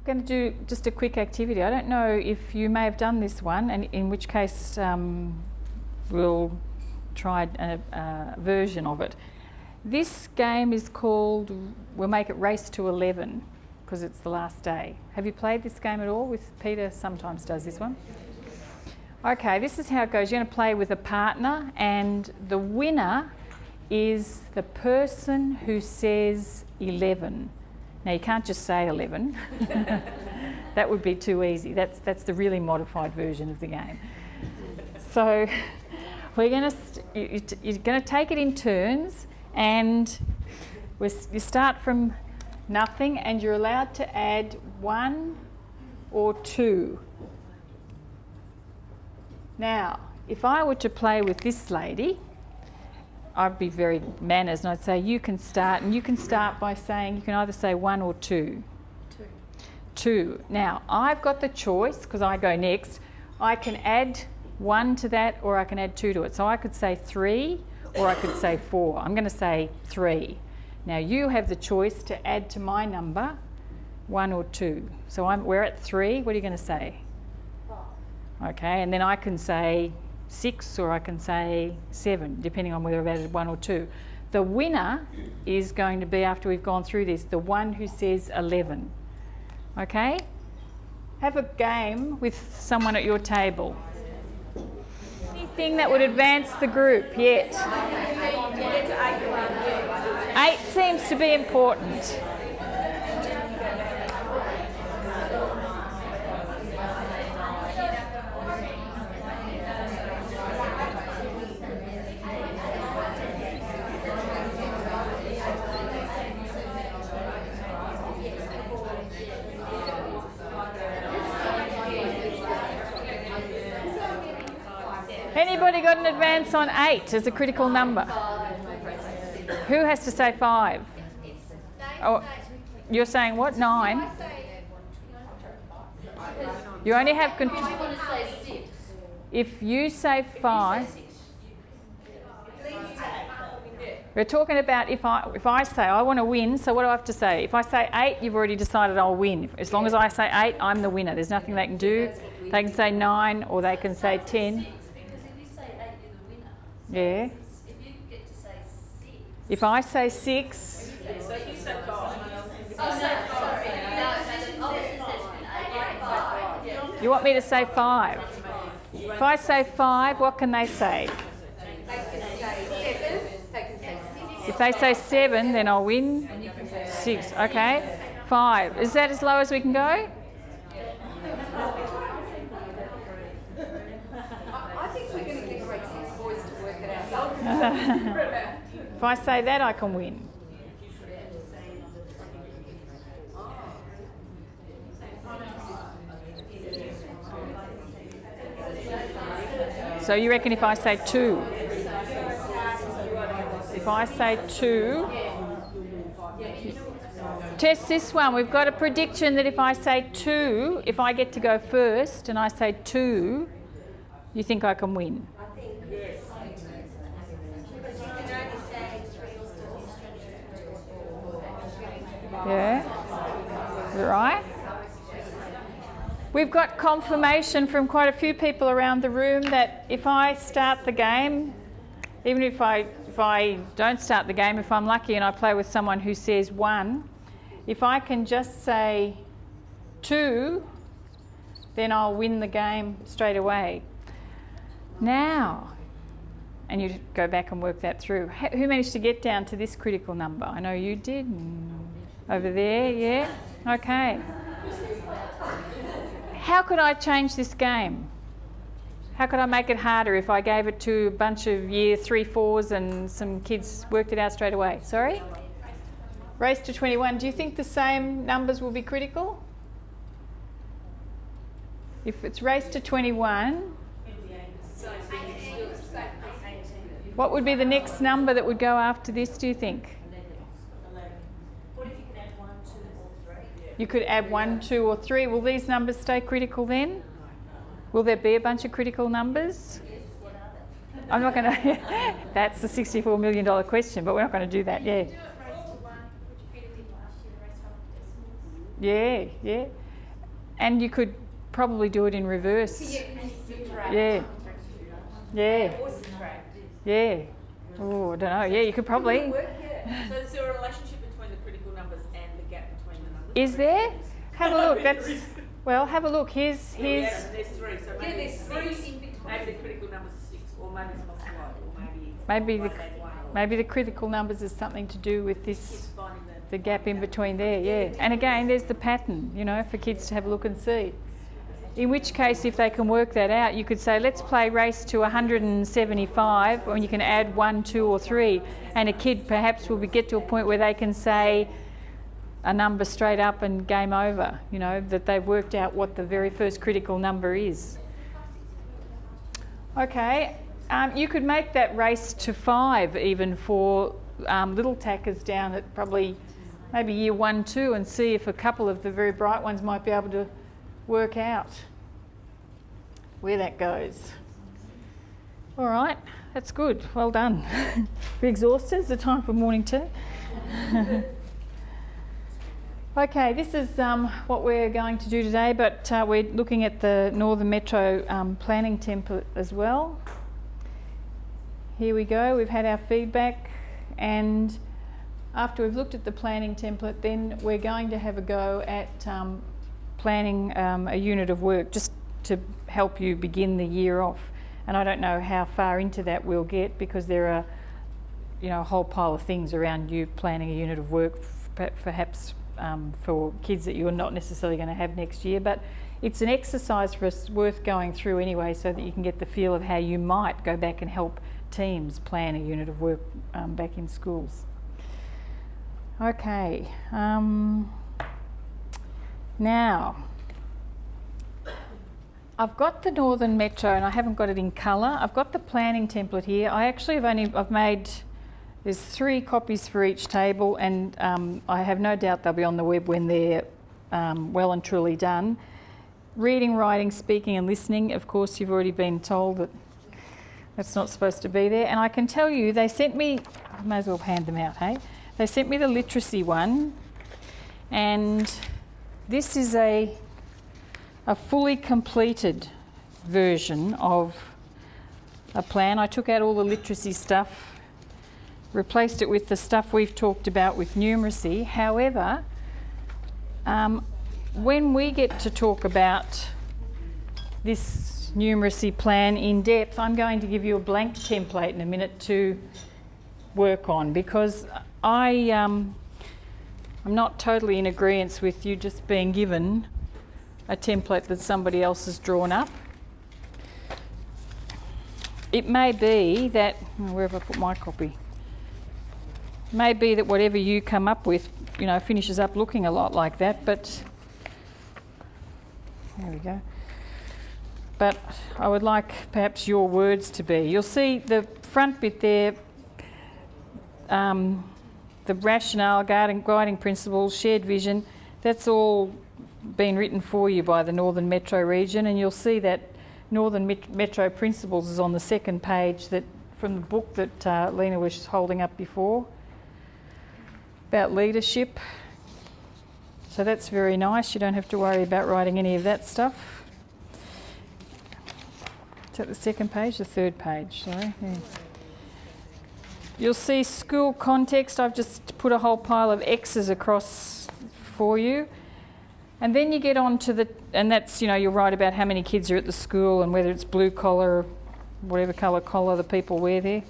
going to do just a quick activity. I don't know if you may have done this one, and in which case we'll try a version of it. This game is called, we'll make it Race to 11 because it's the last day. Have you played this game at all? With Peter sometimes does this one. Okay, this is how it goes. You're going to play with a partner, and the winner is the person who says 11. Now you can't just say 11. That would be too easy. That's the really modified version of the game. So we're going to you're going to take it in turns, and you start from nothing, and you're allowed to add 1 or 2. Now, if I were to play with this lady, I'd be very manners, and I'd say you can start, and you can start by saying, you can either say 1 or 2. 2. Now, I've got the choice, because I go next, I can add 1 to that, or I can add 2 to it. So I could say 3, or I could say 4. I'm going to say 3. Now you have the choice to add to my number 1 or 2. So we're at 3. What are you going to say? 5. Okay, and then I can say 6, or I can say 7, depending on whether I've added 1 or 2. The winner is going to be, after we've gone through this, the one who says 11. Okay? Have a game with someone at your table. Anything that would advance the group yet? 8 seems to be important. Anybody got an advance on 8 as a critical number? Who has to say 5? Oh, you're saying what? 9? You only have control. If you say 5, we're talking about if I say I want to win, so what do I have to say? If I say 8, you've already decided I'll win. As long as I say 8, I'm the winner. There's nothing they can do. They can say 9, or they can say 10. Yeah. If you get to say 6. If I say 6. So you say 5. You want me to say 5? If I say 5, what can they say? They can say 7. They can say 6. If they say 7, then I'll win 6. Okay. 5. Is that as low as we can go? If I say that, I can win. So you reckon if I say 2? If I say 2, test this one. We've got a prediction that if I say 2, if I get to go first and I say 2, you think I can win? Yeah, is that right? We've got confirmation from quite a few people around the room that if I start the game, even if I don't start the game, if I'm lucky and I play with someone who says 1, if I can just say 2, then I'll win the game straight away. Now, and you go back and work that through. Who managed to get down to this critical number? I know you did. Over there, yeah? Okay. How could I change this game? How could I make it harder if I gave it to a bunch of year 3, 4s and some kids worked it out straight away? Sorry? Race to 21. Do you think the same numbers will be critical? If it's race to 21, what would be the next number that would go after this, do you think? You could add 1, 2 or 3. Will these numbers stay critical then? Will there be a bunch of critical numbers? I'm not going to... That's the $64 million question, but we're not going to do that, yeah. Yeah, yeah. And you could probably do it in reverse. Yeah. Yeah. Yeah. Oh, I don't know. Yeah, you could probably. So is there a relationship between the critical numbers and the gap between the numbers? Is there? Have a look. That's well. Have a look. Here's. There's three. So maybe there's three in between. Maybe the critical numbers are 6, or maybe it's multiplied, or maybe the critical numbers is something to do with this. The gap in between there. Yeah. And again, there's the pattern. You know, for kids to have a look and see. In which case, if they can work that out, you could say, let's play race to 175, and you can add 1, 2 or 3, and a kid perhaps will get to a point where they can say a number straight up and game over, you know, that they've worked out what the very first critical number is. Okay, you could make that race to 5 even for little tackers down at probably maybe year 1, 2, and see if a couple of the very bright ones might be able to work out where that goes. All right, that's good. Well done. We're exhausted. It's the time for morning tea. Okay, this is what we're going to do today, but we're looking at the Northern Metro planning template as well. Here we go. We've had our feedback, and after we've looked at the planning template, then we're going to have a go at planning a unit of work just to help you begin the year off. And I don't know how far into that we'll get, because there are, you know, a whole pile of things around you planning a unit of work, perhaps for kids that you're not necessarily going to have next year. But it's an exercise for us worth going through anyway, so that you can get the feel of how you might go back and help teams plan a unit of work back in schools. Okay. Now, I've got the Northern Metro, and I haven't got it in colour. I've got the planning template here. I actually I've made, there's 3 copies for each table, and I have no doubt they'll be on the web when they're well and truly done. Reading, writing, speaking and listening, of course you've already been told that that's not supposed to be there. And I can tell you, they sent me, I may as well hand them out, hey? They sent me the literacy one, and this is a fully completed version of a plan. I took out all the literacy stuff, replaced it with the stuff we've talked about with numeracy. However, when we get to talk about this numeracy plan in depth, I'm going to give you a blank template in a minute to work on, because I'm not totally in agreement with you just being given a template that somebody else has drawn up. It may be that, where have I put my copy? It may be that whatever you come up with, you know, finishes up looking a lot like that, but there we go. But I would like perhaps your words to be. You'll see the front bit there, the rationale, guiding principles, shared vision, that's all been written for you by the Northern Metro region, and you'll see that Northern Metro Principles is on the 2nd page that from the book that Lena was holding up before about leadership. So that's very nice. You don't have to worry about writing any of that stuff. Is that the 2nd page? The 3rd page, sorry. Yeah. You'll see school context. I've just put a whole pile of X's across for you. And then you get on to the, and that's, you know, you'll write about how many kids are at the school and whether it's blue collar or whatever colour collar the people wear there.